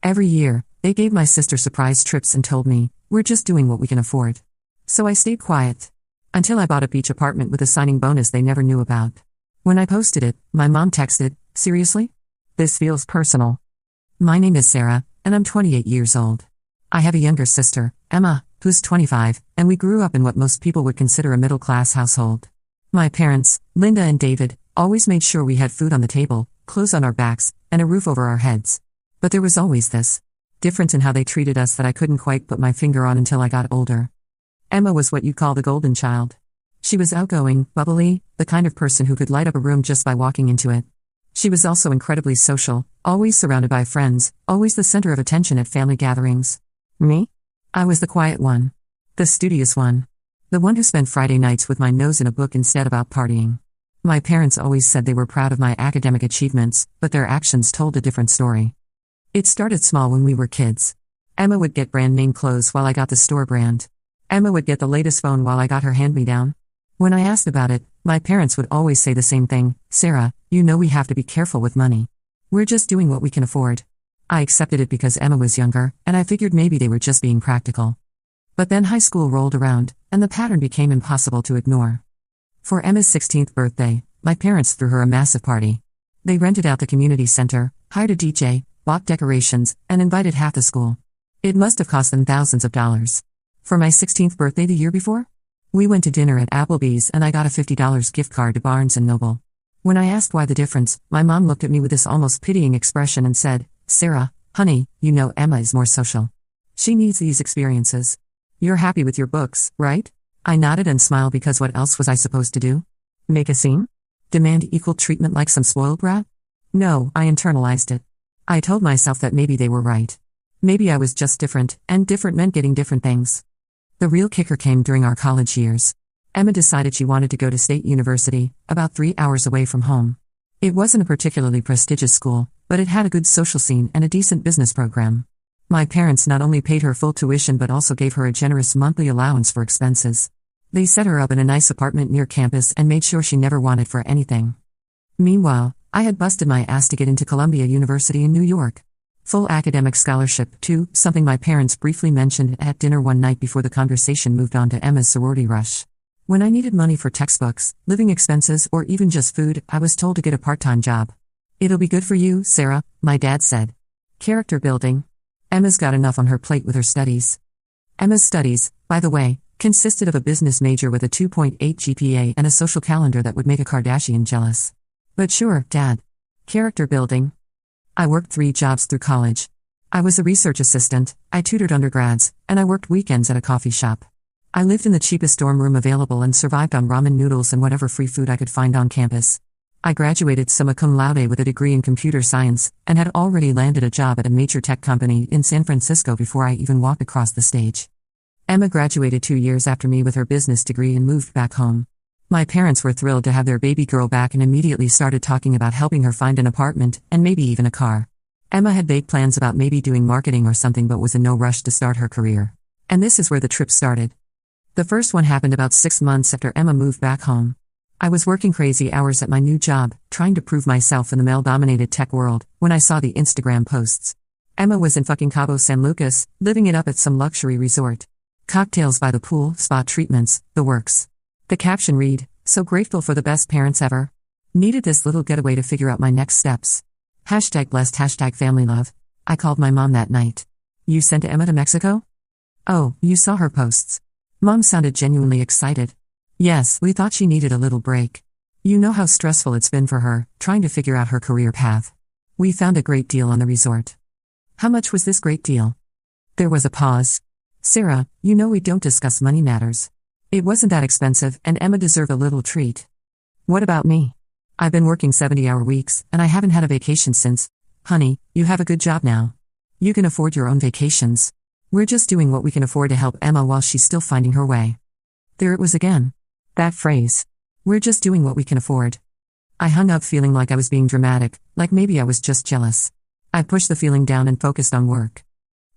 Every year, they gave my sister surprise trips and told me, we're just doing what we can afford. So I stayed quiet. Until I bought a beach apartment with a signing bonus they never knew about. When I posted it, my mom texted, seriously? This feels personal. My name is Sarah, and I'm 28 years old. I have a younger sister, Emma, who's 25, and we grew up in what most people would consider a middle-class household. My parents, Linda and David, always made sure we had food on the table, clothes on our backs, and a roof over our heads. But there was always this difference in how they treated us that I couldn't quite put my finger on until I got older. Emma was what you'd call the golden child. She was outgoing, bubbly, the kind of person who could light up a room just by walking into it. She was also incredibly social, always surrounded by friends, always the center of attention at family gatherings. Me? I was the quiet one. The studious one. The one who spent Friday nights with my nose in a book instead of out partying. My parents always said they were proud of my academic achievements, but their actions told a different story. It started small when we were kids. Emma would get brand name clothes while I got the store brand. Emma would get the latest phone while I got her hand-me-down. When I asked about it, my parents would always say the same thing, Sarah, you know we have to be careful with money. We're just doing what we can afford. I accepted it because Emma was younger, and I figured maybe they were just being practical. But then high school rolled around, and the pattern became impossible to ignore. For Emma's 16th birthday, my parents threw her a massive party. They rented out the community center, hired a DJ, bought decorations, and invited half the school. It must have cost them thousands of dollars. For my 16th birthday the year before? We went to dinner at Applebee's and I got a $50 gift card to Barnes & Noble. When I asked why the difference, my mom looked at me with this almost pitying expression and said, Sarah, honey, you know Emma is more social. She needs these experiences. You're happy with your books, right? I nodded and smiled because what else was I supposed to do? Make a scene? Demand equal treatment like some spoiled brat? No, I internalized it. I told myself that maybe they were right. Maybe I was just different, and different meant getting different things. The real kicker came during our college years. Emma decided she wanted to go to State University, about 3 hours away from home. It wasn't a particularly prestigious school, but it had a good social scene and a decent business program. My parents not only paid her full tuition but also gave her a generous monthly allowance for expenses. They set her up in a nice apartment near campus and made sure she never wanted for anything. Meanwhile, I had busted my ass to get into Columbia University in New York. Full academic scholarship, too, something my parents briefly mentioned at dinner one night before the conversation moved on to Emma's sorority rush. When I needed money for textbooks, living expenses, or even just food, I was told to get a part-time job. It'll be good for you, Sarah, my dad said. Character building. Emma's got enough on her plate with her studies. Emma's studies, by the way, consisted of a business major with a 2.8 GPA and a social calendar that would make a Kardashian jealous. But sure, Dad. Character building. I worked 3 jobs through college. I was a research assistant, I tutored undergrads, and I worked weekends at a coffee shop. I lived in the cheapest dorm room available and survived on ramen noodles and whatever free food I could find on campus. I graduated summa cum laude with a degree in computer science, and had already landed a job at a major tech company in San Francisco before I even walked across the stage. Emma graduated 2 years after me with her business degree and moved back home. My parents were thrilled to have their baby girl back and immediately started talking about helping her find an apartment, and maybe even a car. Emma had vague plans about maybe doing marketing or something but was in no rush to start her career. And this is where the trip started. The first one happened about 6 months after Emma moved back home. I was working crazy hours at my new job, trying to prove myself in the male-dominated tech world, when I saw the Instagram posts. Emma was in fucking Cabo San Lucas, living it up at some luxury resort. Cocktails by the pool, spa treatments, the works. The caption read, so grateful for the best parents ever. Needed this little getaway to figure out my next steps. #blessed #family love. I called my mom that night. You sent Emma to Mexico? Oh, you saw her posts. Mom sounded genuinely excited. Yes, we thought she needed a little break. You know how stressful it's been for her, trying to figure out her career path. We found a great deal on the resort. How much was this great deal? There was a pause. Sarah, you know we don't discuss money matters. It wasn't that expensive, and Emma deserved a little treat. What about me? I've been working 70-hour weeks, and I haven't had a vacation since. Honey, you have a good job now. You can afford your own vacations. We're just doing what we can afford to help Emma while she's still finding her way. There it was again. That phrase. We're just doing what we can afford. I hung up feeling like I was being dramatic, like maybe I was just jealous. I pushed the feeling down and focused on work.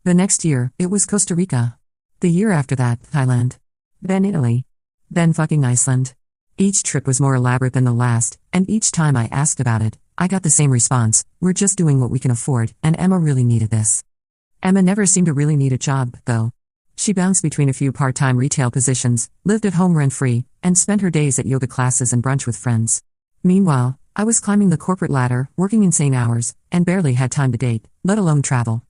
The next year, it was Costa Rica. The year after that, Thailand. Then Italy. Then fucking Iceland. Each trip was more elaborate than the last, and each time I asked about it, I got the same response, we're just doing what we can afford, and Emma really needed this. Emma never seemed to really need a job, though. She bounced between a few part-time retail positions, lived at home rent-free, and spent her days at yoga classes and brunch with friends. Meanwhile, I was climbing the corporate ladder, working insane hours, and barely had time to date, let alone travel.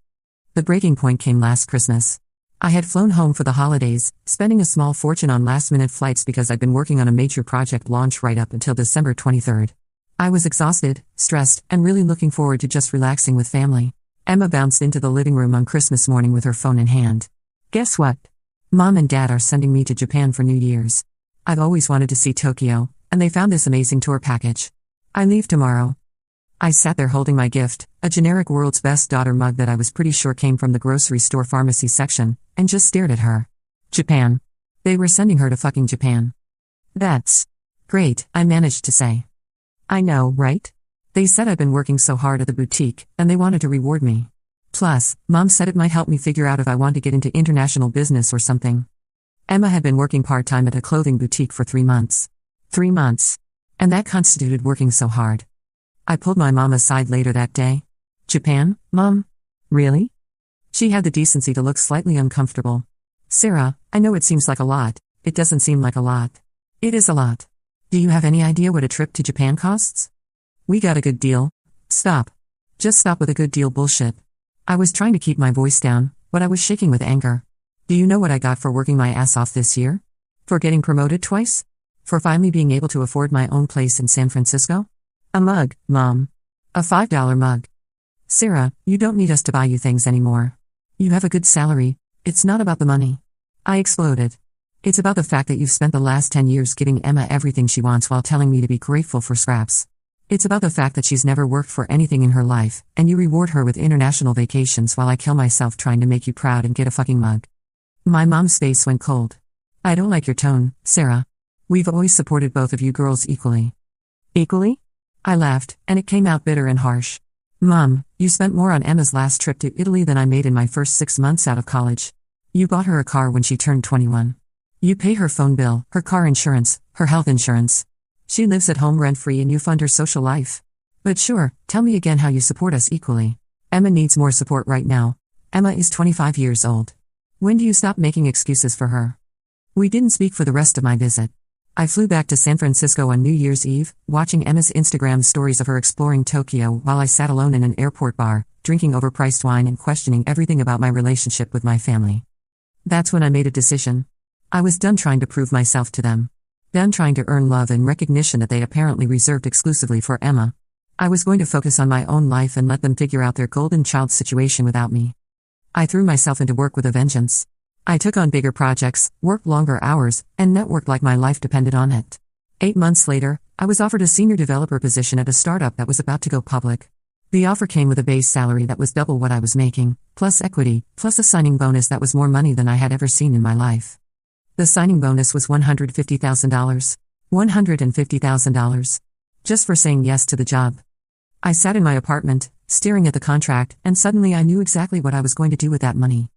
The breaking point came last Christmas. I had flown home for the holidays, spending a small fortune on last-minute flights because I'd been working on a major project launch right up until December 23rd. I was exhausted, stressed, and really looking forward to just relaxing with family. Emma bounced into the living room on Christmas morning with her phone in hand. Guess what? Mom and Dad are sending me to Japan for New Year's. I've always wanted to see Tokyo, and they found this amazing tour package. I leave tomorrow. I sat there holding my gift, a generic World's Best Daughter mug that I was pretty sure came from the grocery store pharmacy section, and just stared at her. Japan. They were sending her to fucking Japan. That's great, I managed to say. I know, right? They said I'd been working so hard at the boutique, and they wanted to reward me. Plus, Mom said it might help me figure out if I want to get into international business or something. Emma had been working part-time at a clothing boutique for 3 months. 3 months. And that constituted working so hard. I pulled my mom aside later that day. Japan, Mom? Really? She had the decency to look slightly uncomfortable. Sarah, I know it seems like a lot. It doesn't seem like a lot. It is a lot. Do you have any idea what a trip to Japan costs? We got a good deal. Stop. Just stop with a good deal bullshit. I was trying to keep my voice down, but I was shaking with anger. Do you know what I got for working my ass off this year? For getting promoted twice? For finally being able to afford my own place in San Francisco? A mug, Mom. A $5 mug. Sarah, you don't need us to buy you things anymore. You have a good salary. It's not about the money. I exploded. It's about the fact that you've spent the last 10 years giving Emma everything she wants while telling me to be grateful for scraps. It's about the fact that she's never worked for anything in her life, and you reward her with international vacations while I kill myself trying to make you proud and get a fucking mug. My mom's face went cold. I don't like your tone, Sarah. We've always supported both of you girls equally. Equally? I laughed, and it came out bitter and harsh. Mom, you spent more on Emma's last trip to Italy than I made in my first 6 months out of college. You bought her a car when she turned 21. You pay her phone bill, her car insurance, her health insurance. She lives at home rent-free and you fund her social life. But sure, tell me again how you support us equally. Emma needs more support right now. Emma is 25 years old. When do you stop making excuses for her? We didn't speak for the rest of my visit. I flew back to San Francisco on New Year's Eve, watching Emma's Instagram stories of her exploring Tokyo while I sat alone in an airport bar, drinking overpriced wine and questioning everything about my relationship with my family. That's when I made a decision. I was done trying to prove myself to them. Done trying to earn love and recognition that they apparently reserved exclusively for Emma. I was going to focus on my own life and let them figure out their golden child situation without me. I threw myself into work with a vengeance. I took on bigger projects, worked longer hours, and networked like my life depended on it. 8 months later, I was offered a senior developer position at a startup that was about to go public. The offer came with a base salary that was double what I was making, plus equity, plus a signing bonus that was more money than I had ever seen in my life. The signing bonus was $150,000. $150,000. Just for saying yes to the job. I sat in my apartment, staring at the contract, and suddenly I knew exactly what I was going to do with that money.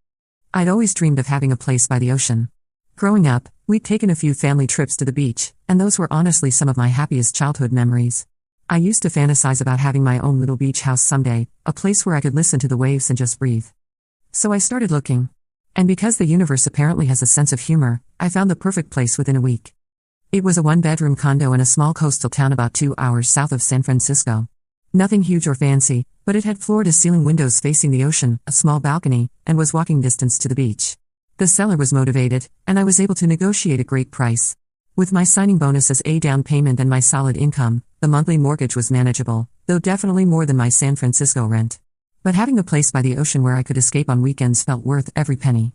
I'd always dreamed of having a place by the ocean. Growing up, we'd taken a few family trips to the beach, and those were honestly some of my happiest childhood memories. I used to fantasize about having my own little beach house someday, a place where I could listen to the waves and just breathe. So I started looking. And because the universe apparently has a sense of humor, I found the perfect place within a week. It was a 1-bedroom condo in a small coastal town about 2 hours south of San Francisco. Nothing huge or fancy, but it had floor-to-ceiling windows facing the ocean, a small balcony, and was walking distance to the beach. The seller was motivated, and I was able to negotiate a great price. With my signing bonus as a down payment and my solid income, the monthly mortgage was manageable, though definitely more than my San Francisco rent. But having a place by the ocean where I could escape on weekends felt worth every penny.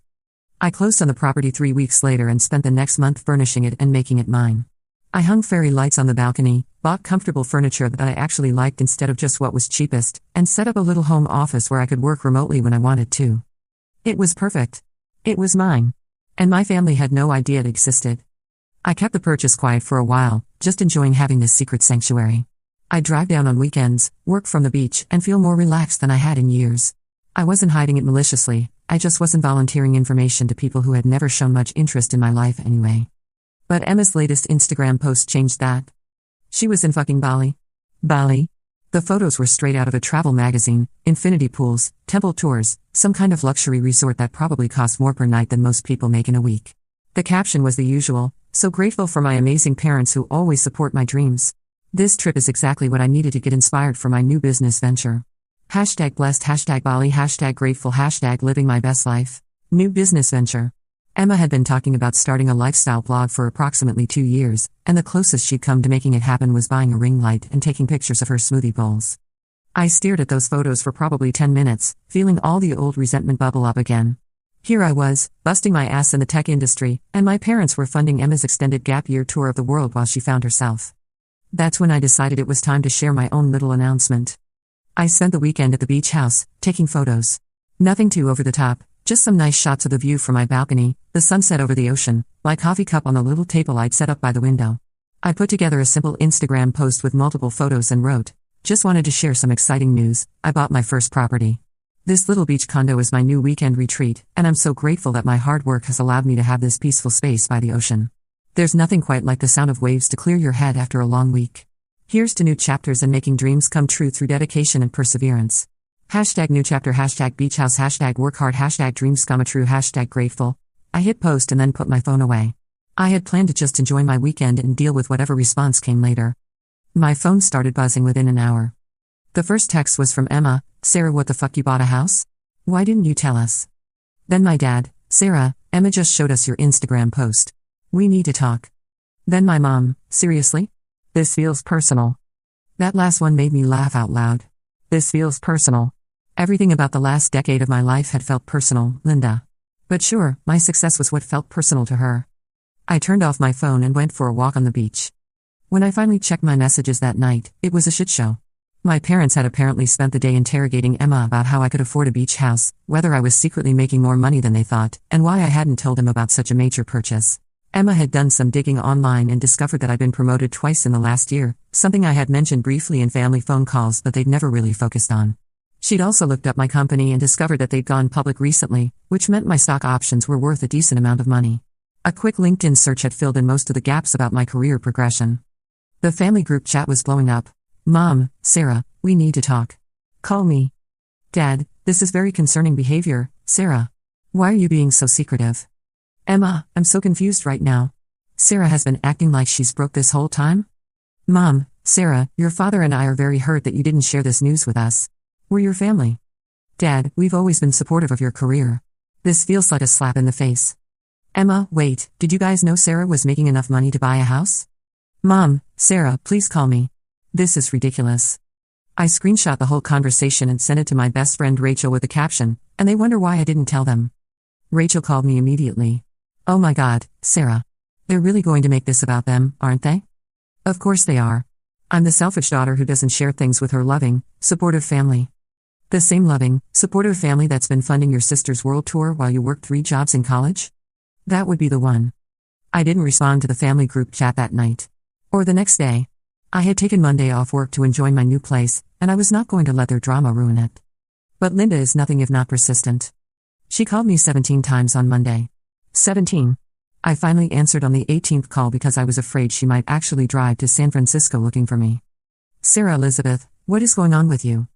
I closed on the property 3 weeks later and spent the next month furnishing it and making it mine. I hung fairy lights on the balcony, bought comfortable furniture that I actually liked instead of just what was cheapest, and set up a little home office where I could work remotely when I wanted to. It was perfect. It was mine. And my family had no idea it existed. I kept the purchase quiet for a while, just enjoying having this secret sanctuary. I'd drive down on weekends, work from the beach, and feel more relaxed than I had in years. I wasn't hiding it maliciously, I just wasn't volunteering information to people who had never shown much interest in my life anyway. But Emma's latest Instagram post changed that. She was in fucking Bali. Bali? The photos were straight out of a travel magazine: infinity pools, temple tours, some kind of luxury resort that probably costs more per night than most people make in a week. The caption was the usual: so grateful for my amazing parents who always support my dreams. This trip is exactly what I needed to get inspired for my new business venture. #blessed, #Bali, #grateful, #living my best life. New business venture. Emma had been talking about starting a lifestyle blog for approximately 2 years, and the closest she'd come to making it happen was buying a ring light and taking pictures of her smoothie bowls. I stared at those photos for probably 10 minutes, feeling all the old resentment bubble up again. Here I was, busting my ass in the tech industry, and my parents were funding Emma's extended gap year tour of the world while she found herself. That's when I decided it was time to share my own little announcement. I spent the weekend at the beach house, taking photos. Nothing too over the top, just some nice shots of the view from my balcony, the sunset over the ocean, my coffee cup on the little table I'd set up by the window. I put together a simple Instagram post with multiple photos and wrote, "Just wanted to share some exciting news, I bought my first property. This little beach condo is my new weekend retreat, and I'm so grateful that my hard work has allowed me to have this peaceful space by the ocean. There's nothing quite like the sound of waves to clear your head after a long week. Here's to new chapters and making dreams come true through dedication and perseverance. #new chapter, #beach house, #work hard, #dreams come true, #grateful." I hit post and then put my phone away. I had planned to just enjoy my weekend and deal with whatever response came later. My phone started buzzing within an hour. The first text was from Emma: "Sarah, what the fuck, you bought a house? Why didn't you tell us?" Then my dad: "Sarah, Emma just showed us your Instagram post. We need to talk." Then my mom: "Seriously? This feels personal." That last one made me laugh out loud. This feels personal. Everything about the last decade of my life had felt personal, Linda. But sure, my success was what felt personal to her. I turned off my phone and went for a walk on the beach. When I finally checked my messages that night, it was a shit show. My parents had apparently spent the day interrogating Emma about how I could afford a beach house, whether I was secretly making more money than they thought, and why I hadn't told them about such a major purchase. Emma had done some digging online and discovered that I'd been promoted twice in the last year, something I had mentioned briefly in family phone calls but they'd never really focused on. She'd also looked up my company and discovered that they'd gone public recently, which meant my stock options were worth a decent amount of money. A quick LinkedIn search had filled in most of the gaps about my career progression. The family group chat was blowing up. "Mom, Sarah, we need to talk. Call me." "Dad, this is very concerning behavior, Sarah. Why are you being so secretive?" "Emma, I'm so confused right now. Sarah has been acting like she's broke this whole time?" "Mom, Sarah, your father and I are very hurt that you didn't share this news with us. We're your family." "Dad, we've always been supportive of your career. This feels like a slap in the face." "Emma, wait, did you guys know Sarah was making enough money to buy a house?" "Mom, Sarah, please call me. This is ridiculous." I screenshot the whole conversation and sent it to my best friend Rachel with the caption, "And they wonder why I didn't tell them." Rachel called me immediately. "Oh my God, Sarah. They're really going to make this about them, aren't they?" "Of course they are. I'm the selfish daughter who doesn't share things with her loving, supportive family. The same loving, supportive family that's been funding your sister's world tour while you worked 3 jobs in college? That would be the one." I didn't respond to the family group chat that night. Or the next day. I had taken Monday off work to enjoy my new place, and I was not going to let their drama ruin it. But Linda is nothing if not persistent. She called me 17 times on Monday. 17. I finally answered on the 18th call because I was afraid she might actually drive to San Francisco looking for me. "Sarah Elizabeth, what is going on with you?"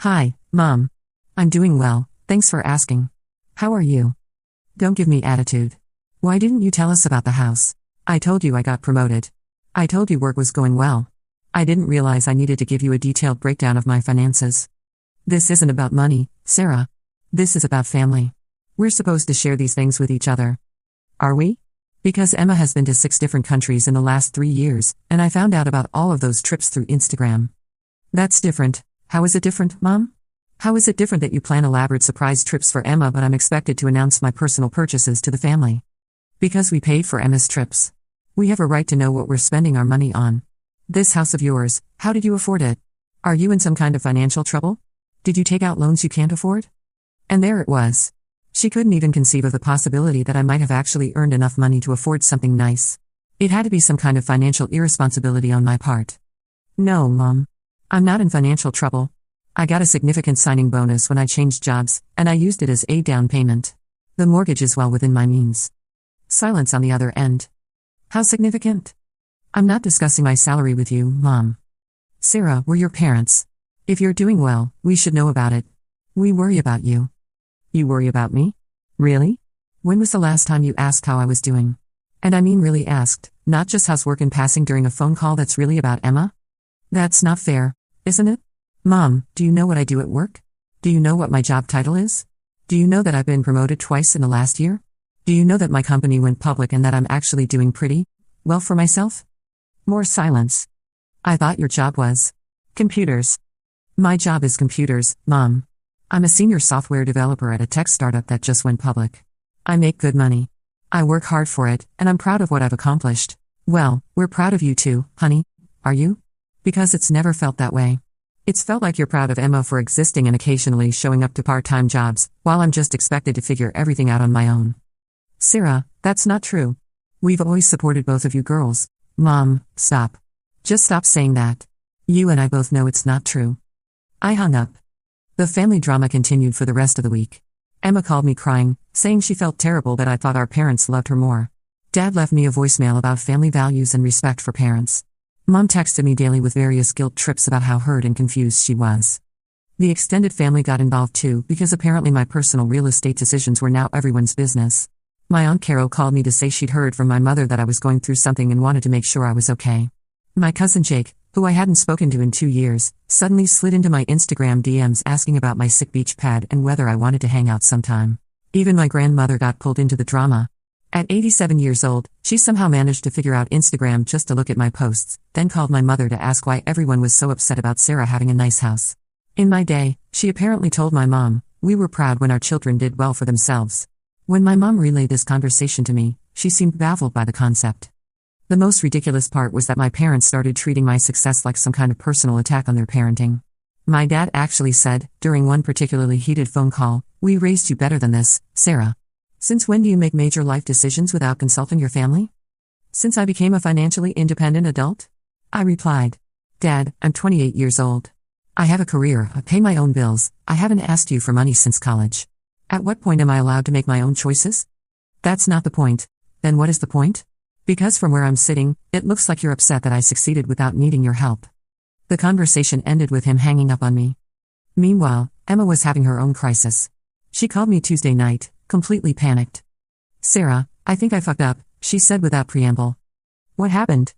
"Hi, Mom. I'm doing well, thanks for asking. How are you?" "Don't give me attitude. Why didn't you tell us about the house? I told you I got promoted. I told you work was going well. I didn't realize I needed to give you a detailed breakdown of my finances. This isn't about money, Sarah. This is about family. We're supposed to share these things with each other." "Are we?" Because Emma has been to 6 different countries in the last 3 years, and I found out about all of those trips through Instagram. "That's different. How is it different, Mom? How is it different that you plan elaborate surprise trips for Emma but I'm expected to announce my personal purchases to the family?" "Because we paid for Emma's trips. We have a right to know what we're spending our money on. This house of yours, how did you afford it? Are you in some kind of financial trouble? Did you take out loans you can't afford?" And there it was. She couldn't even conceive of the possibility that I might have actually earned enough money to afford something nice. It had to be some kind of financial irresponsibility on my part. "No, Mom. I'm not in financial trouble. I got a significant signing bonus when I changed jobs, and I used it as a down payment. The mortgage is well within my means." Silence on the other end. "How significant?" "I'm not discussing my salary with you, Mom." Sarah, we're your parents. If you're doing well, we should know about it. We worry about you. You worry about me? Really? When was the last time you asked how I was doing? And I mean really asked, not just housework in passing during a phone call that's really about Emma? That's not fair, isn't it? Mom, do you know what I do at work? Do you know what my job title is? Do you know that I've been promoted twice in the last year? Do you know that my company went public and that I'm actually doing pretty well for myself? More silence. I thought your job was computers. My job is computers, Mom. I'm a senior software developer at a tech startup that just went public. I make good money. I work hard for it, and I'm proud of what I've accomplished. Well, we're proud of you too, honey. Are you? Because it's never felt that way. It's felt like you're proud of Emma for existing and occasionally showing up to part-time jobs, while I'm just expected to figure everything out on my own. Sarah, that's not true. We've always supported both of you girls. Mom, stop. Just stop saying that. You and I both know it's not true. I hung up. The family drama continued for the rest of the week. Emma called me crying, saying she felt terrible that I thought our parents loved her more. Dad left me a voicemail about family values and respect for parents. Mom texted me daily with various guilt trips about how hurt and confused she was. The extended family got involved too, because apparently my personal real estate decisions were now everyone's business. My Aunt Carol called me to say she'd heard from my mother that I was going through something and wanted to make sure I was okay. My cousin Jake, who I hadn't spoken to in 2 years, suddenly slid into my Instagram DMs asking about my sick beach pad and whether I wanted to hang out sometime. Even my grandmother got pulled into the drama. At 87 years old, she somehow managed to figure out Instagram just to look at my posts, then called my mother to ask why everyone was so upset about Sarah having a nice house. In my day, she apparently told my mom, we were proud when our children did well for themselves. When my mom relayed this conversation to me, she seemed baffled by the concept. The most ridiculous part was that my parents started treating my success like some kind of personal attack on their parenting. My dad actually said, during one particularly heated phone call, we raised you better than this, Sarah. Since when do you make major life decisions without consulting your family? Since I became a financially independent adult? I replied. Dad, I'm 28 years old. I have a career, I pay my own bills, I haven't asked you for money since college. At what point am I allowed to make my own choices? That's not the point. Then what is the point? Because from where I'm sitting, it looks like you're upset that I succeeded without needing your help. The conversation ended with him hanging up on me. Meanwhile, Emma was having her own crisis. She called me Tuesday night, completely panicked. Sarah, I think I fucked up, she said without preamble. What happened?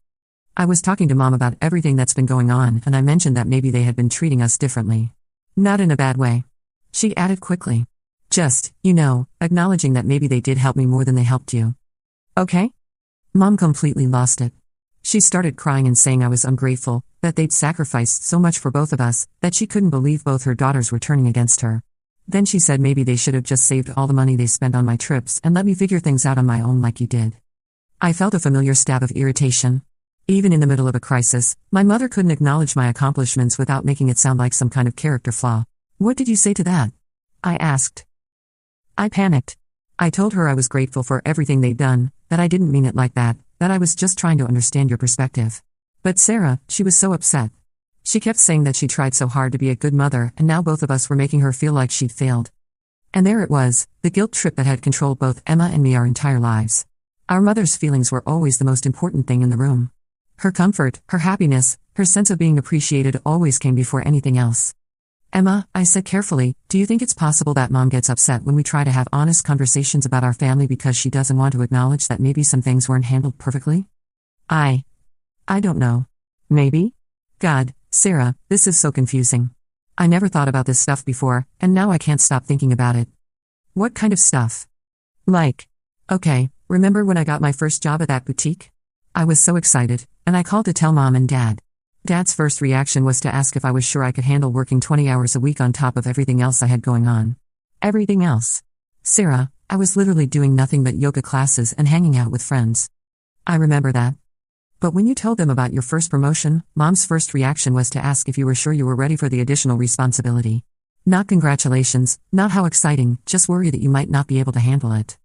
I was talking to Mom about everything that's been going on, and I mentioned that maybe they had been treating us differently. Not in a bad way. She added quickly. Just, acknowledging that maybe they did help me more than they helped you. Okay? Mom completely lost it. She started crying and saying I was ungrateful, that they'd sacrificed so much for both of us, that she couldn't believe both her daughters were turning against her. Then she said maybe they should have just saved all the money they spent on my trips and let me figure things out on my own like you did. I felt a familiar stab of irritation. Even in the middle of a crisis, my mother couldn't acknowledge my accomplishments without making it sound like some kind of character flaw. What did you say to that? I asked. I panicked. I told her I was grateful for everything they'd done, that I didn't mean it like that I was just trying to understand your perspective. But Sarah, she was so upset. She kept saying that she tried so hard to be a good mother and now both of us were making her feel like she'd failed. And there it was, the guilt trip that had controlled both Emma and me our entire lives. Our mother's feelings were always the most important thing in the room. Her comfort, her happiness, her sense of being appreciated always came before anything else. Emma, I said carefully, do you think it's possible that Mom gets upset when we try to have honest conversations about our family because she doesn't want to acknowledge that maybe some things weren't handled perfectly? I don't know. Maybe? God, Sarah, this is so confusing. I never thought about this stuff before, and now I can't stop thinking about it. What kind of stuff? Like, okay, remember when I got my first job at that boutique? I was so excited, and I called to tell Mom and Dad. Dad's first reaction was to ask if I was sure I could handle working 20 hours a week on top of everything else I had going on. Everything else. Sarah, I was literally doing nothing but yoga classes and hanging out with friends. I remember that. But when you told them about your first promotion, Mom's first reaction was to ask if you were sure you were ready for the additional responsibility. Not congratulations, not how exciting, just worry that you might not be able to handle it.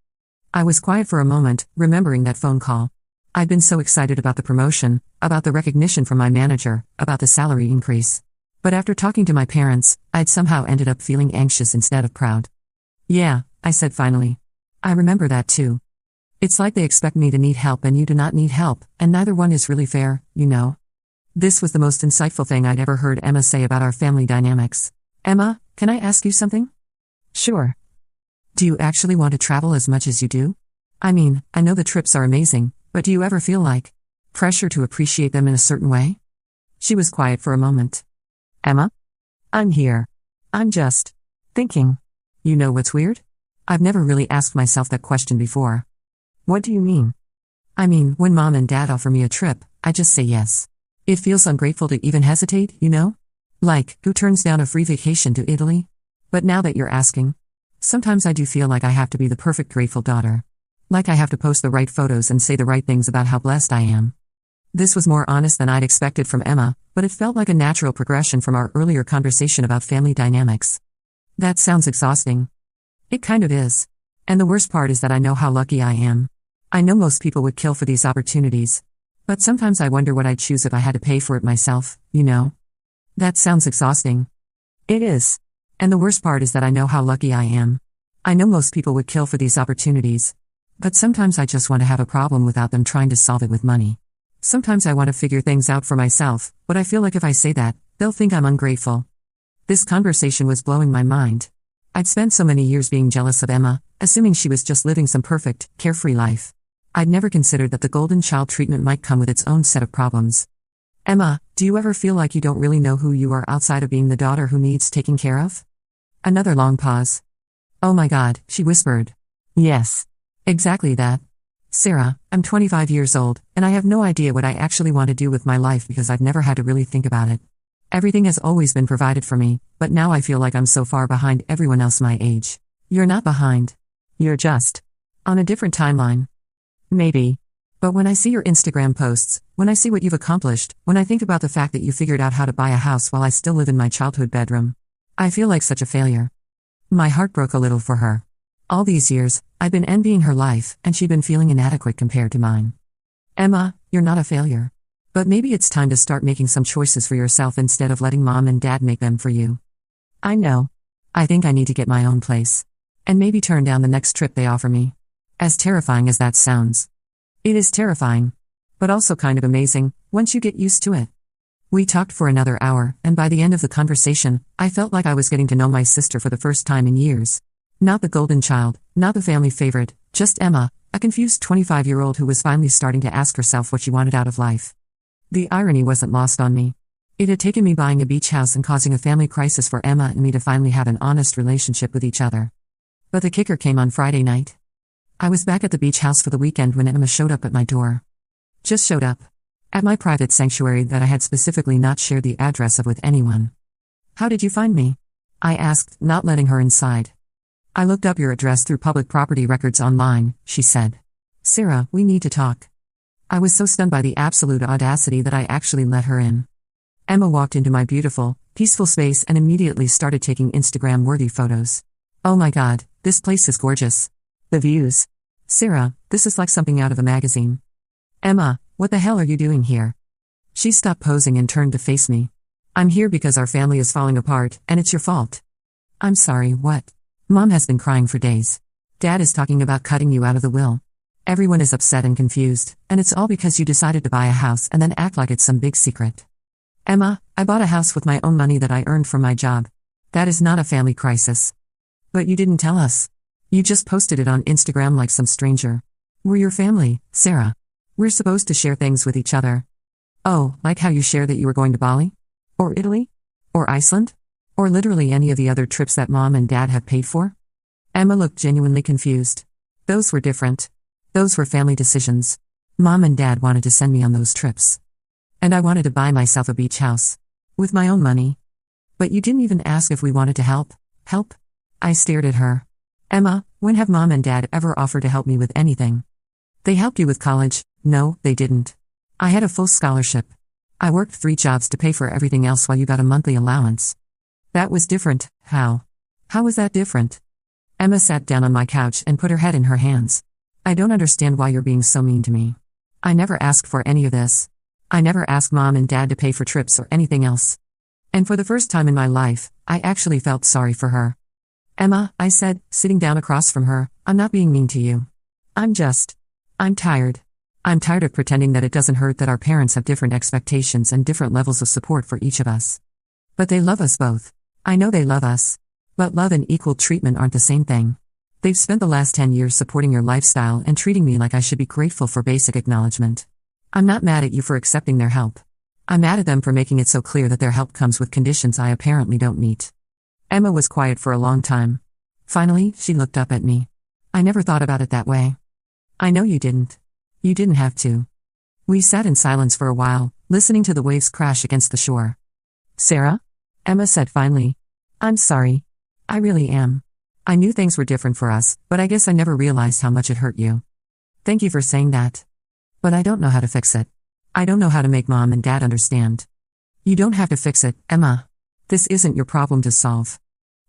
I was quiet for a moment, remembering that phone call. I'd been so excited about the promotion, about the recognition from my manager, about the salary increase. But after talking to my parents, I'd somehow ended up feeling anxious instead of proud. Yeah, I said finally. I remember that too. It's like they expect me to need help and you do not need help, and neither one is really fair, This was the most insightful thing I'd ever heard Emma say about our family dynamics. Emma, can I ask you something? Sure. Do you actually want to travel as much as you do? I mean, I know the trips are amazing, but do you ever feel like pressure to appreciate them in a certain way? She was quiet for a moment. Emma? I'm here. I'm just thinking. You know what's weird? I've never really asked myself that question before. What do you mean? I mean, when mom and dad offer me a trip, I just say yes. It feels ungrateful to even hesitate, you know? Like, who turns down a free vacation to Italy? But now that you're asking, sometimes I do feel like I have to be the perfect grateful daughter. Like I have to post the right photos and say the right things about how blessed I am. This was more honest than I'd expected from Emma, but it felt like a natural progression from our earlier conversation about family dynamics. That sounds exhausting. It kind of is. And the worst part is that I know how lucky I am. I know most people would kill for these opportunities. But sometimes I wonder what I'd choose if I had to pay for it myself, you know? That sounds exhausting. It is. And the worst part is that I know how lucky I am. I know most people would kill for these opportunities. But sometimes I just want to have a problem without them trying to solve it with money. Sometimes I want to figure things out for myself, but I feel like if I say that, they'll think I'm ungrateful. This conversation was blowing my mind. I'd spent so many years being jealous of Emma, assuming she was just living some perfect, carefree life. I'd never considered that the golden child treatment might come with its own set of problems. Emma, do you ever feel like you don't really know who you are outside of being the daughter who needs taking care of? Another long pause. Oh my God, she whispered. Yes. Exactly that. Sarah, I'm 25 years old, and I have no idea what I actually want to do with my life because I've never had to really think about it. Everything has always been provided for me, but now I feel like I'm so far behind everyone else my age. You're not behind. You're just on a different timeline. Maybe. But when I see your Instagram posts, when I see what you've accomplished, when I think about the fact that you figured out how to buy a house while I still live in my childhood bedroom, I feel like such a failure. My heart broke a little for her. All these years, I've been envying her life, and she'd been feeling inadequate compared to mine. Emma, you're not a failure. But maybe it's time to start making some choices for yourself instead of letting mom and dad make them for you. I know. I think I need to get my own place. And maybe turn down the next trip they offer me. As terrifying as that sounds. It is terrifying. But also kind of amazing, once you get used to it. We talked for another hour, and by the end of the conversation, I felt like I was getting to know my sister for the first time in years. Not the golden child, not the family favorite, just Emma, a confused 25-year-old who was finally starting to ask herself what she wanted out of life. The irony wasn't lost on me. It had taken me buying a beach house and causing a family crisis for Emma and me to finally have an honest relationship with each other. But the kicker came on Friday night. I was back at the beach house for the weekend when Emma showed up at my door. Just showed up. At my private sanctuary that I had specifically not shared the address of with anyone. How did you find me? I asked, not letting her inside. I looked up your address through public property records online, she said. Sarah, we need to talk. I was so stunned by the absolute audacity that I actually let her in. Emma walked into my beautiful, peaceful space and immediately started taking Instagram-worthy photos. Oh my God, this place is gorgeous. The views. Sarah, this is like something out of a magazine. Emma, what the hell are you doing here? She stopped posing and turned to face me. I'm here because our family is falling apart, and it's your fault. I'm sorry, what? Mom has been crying for days. Dad is talking about cutting you out of the will. Everyone is upset and confused, and it's all because you decided to buy a house and then act like it's some big secret. Emma, I bought a house with my own money that I earned from my job. That is not a family crisis. But you didn't tell us. You just posted it on Instagram like some stranger. We're your family, Sarah. We're supposed to share things with each other. Oh, like how you share that you were going to Bali? Or Italy? Or Iceland? Or literally any of the other trips that mom and dad have paid for? Emma looked genuinely confused. Those were different. Those were family decisions. Mom and dad wanted to send me on those trips. And I wanted to buy myself a beach house. With my own money. But you didn't even ask if we wanted to help. Help? I stared at her. Emma, when have mom and dad ever offered to help me with anything? They helped you with college? No, they didn't. I had a full scholarship. I worked 3 jobs to pay for everything else while you got a monthly allowance. That was different. How? How was that different? Emma sat down on my couch and put her head in her hands. I don't understand why you're being so mean to me. I never asked for any of this. I never asked mom and dad to pay for trips or anything else. And for the first time in my life, I actually felt sorry for her. Emma, I said, sitting down across from her, I'm not being mean to you. I'm tired. I'm tired of pretending that it doesn't hurt that our parents have different expectations and different levels of support for each of us. But they love us both. I know they love us. But love and equal treatment aren't the same thing. They've spent the last 10 years supporting your lifestyle and treating me like I should be grateful for basic acknowledgement. I'm not mad at you for accepting their help. I'm mad at them for making it so clear that their help comes with conditions I apparently don't meet. Emma was quiet for a long time. Finally, she looked up at me. I never thought about it that way. I know you didn't. You didn't have to. We sat in silence for a while, listening to the waves crash against the shore. Sarah? Emma said finally. I'm sorry. I really am. I knew things were different for us, but I guess I never realized how much it hurt you. Thank you for saying that. But I don't know how to fix it. I don't know how to make Mom and Dad understand. You don't have to fix it, Emma. This isn't your problem to solve.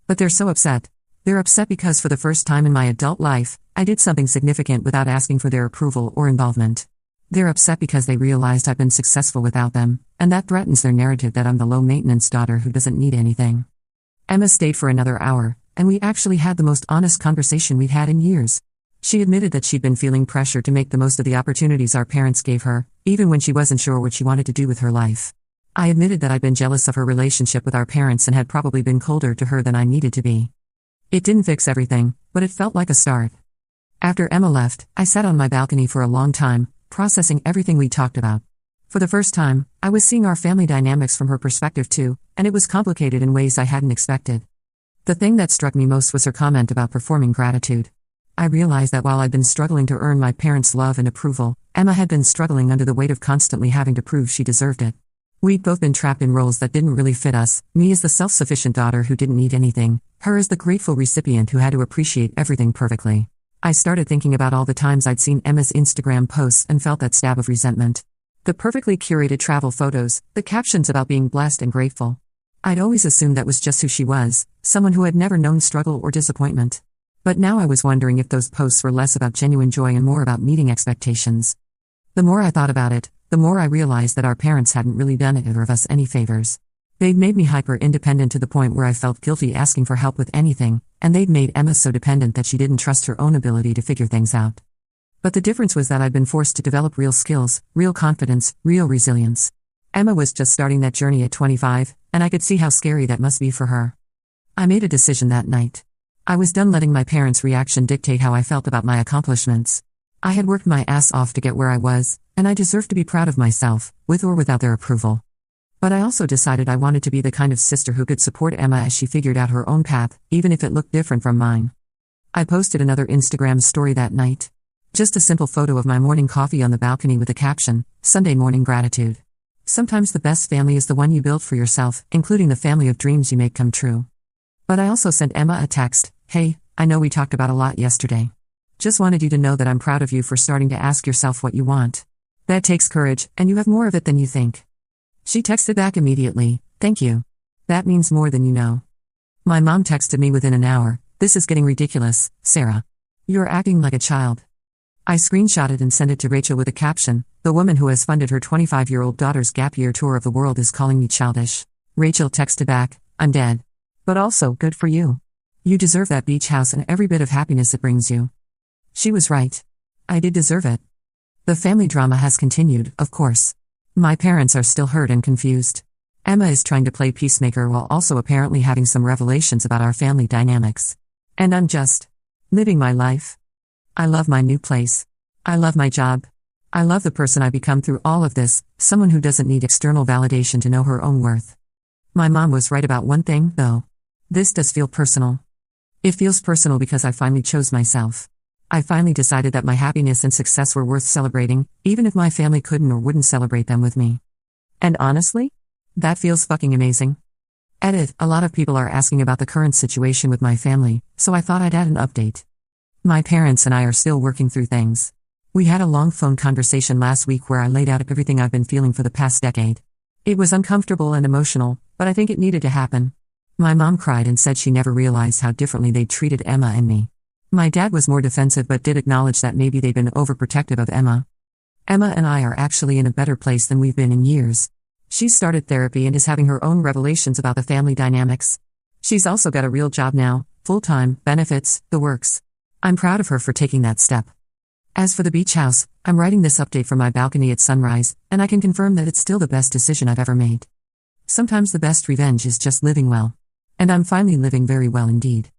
But they're so upset. They're upset because for the first time in my adult life, I did something significant without asking for their approval or involvement. They're upset because they realized I've been successful without them, and that threatens their narrative that I'm the low-maintenance daughter who doesn't need anything. Emma stayed for another hour, and we actually had the most honest conversation we'd had in years. She admitted that she'd been feeling pressure to make the most of the opportunities our parents gave her, even when she wasn't sure what she wanted to do with her life. I admitted that I'd been jealous of her relationship with our parents and had probably been colder to her than I needed to be. It didn't fix everything, but it felt like a start. After Emma left, I sat on my balcony for a long time, processing everything we talked about. For the first time, I was seeing our family dynamics from her perspective too, and it was complicated in ways I hadn't expected. The thing that struck me most was her comment about performing gratitude. I realized that while I'd been struggling to earn my parents' love and approval, Emma had been struggling under the weight of constantly having to prove she deserved it. We'd both been trapped in roles that didn't really fit us, me as the self-sufficient daughter who didn't need anything, her as the grateful recipient who had to appreciate everything perfectly. I started thinking about all the times I'd seen Emma's Instagram posts and felt that stab of resentment. The perfectly curated travel photos, the captions about being blessed and grateful. I'd always assumed that was just who she was, someone who had never known struggle or disappointment. But now I was wondering if those posts were less about genuine joy and more about meeting expectations. The more I thought about it, the more I realized that our parents hadn't really done either of us any favors. They'd made me hyper-independent to the point where I felt guilty asking for help with anything, and they'd made Emma so dependent that she didn't trust her own ability to figure things out. But the difference was that I'd been forced to develop real skills, real confidence, real resilience. Emma was just starting that journey at 25, and I could see how scary that must be for her. I made a decision that night. I was done letting my parents' reaction dictate how I felt about my accomplishments. I had worked my ass off to get where I was, and I deserved to be proud of myself, with or without their approval. But I also decided I wanted to be the kind of sister who could support Emma as she figured out her own path, even if it looked different from mine. I posted another Instagram story that night. Just a simple photo of my morning coffee on the balcony with the caption, Sunday morning gratitude. Sometimes the best family is the one you build for yourself, including the family of dreams you make come true. But I also sent Emma a text, hey, I know we talked about a lot yesterday. Just wanted you to know that I'm proud of you for starting to ask yourself what you want. That takes courage, and you have more of it than you think. She texted back immediately, thank you. That means more than you know. My mom texted me within an hour, this is getting ridiculous, Sarah. You're acting like a child. I screenshotted and sent it to Rachel with a caption, the woman who has funded her 25-year-old daughter's gap year tour of the world is calling me childish. Rachel texted back, I'm dead. But also, good for you. You deserve that beach house and every bit of happiness it brings you. She was right. I did deserve it. The family drama has continued, of course. My parents are still hurt and confused. Emma is trying to play peacemaker while also apparently having some revelations about our family dynamics. And I'm just living my life. I love my new place. I love my job. I love the person I've become through all of this, someone who doesn't need external validation to know her own worth. My mom was right about one thing, though. This does feel personal. It feels personal because I finally chose myself. I finally decided that my happiness and success were worth celebrating, even if my family couldn't or wouldn't celebrate them with me. And honestly, that feels fucking amazing. Edit, a lot of people are asking about the current situation with my family, so I thought I'd add an update. My parents and I are still working through things. We had a long phone conversation last week where I laid out everything I've been feeling for the past decade. It was uncomfortable and emotional, but I think it needed to happen. My mom cried and said she never realized how differently they'd treated Emma and me. My dad was more defensive but did acknowledge that maybe they'd been overprotective of Emma. Emma and I are actually in a better place than we've been in years. She's started therapy and is having her own revelations about the family dynamics. She's also got a real job now, full-time, benefits, the works. I'm proud of her for taking that step. As for the beach house, I'm writing this update from my balcony at sunrise, and I can confirm that it's still the best decision I've ever made. Sometimes the best revenge is just living well. And I'm finally living very well indeed.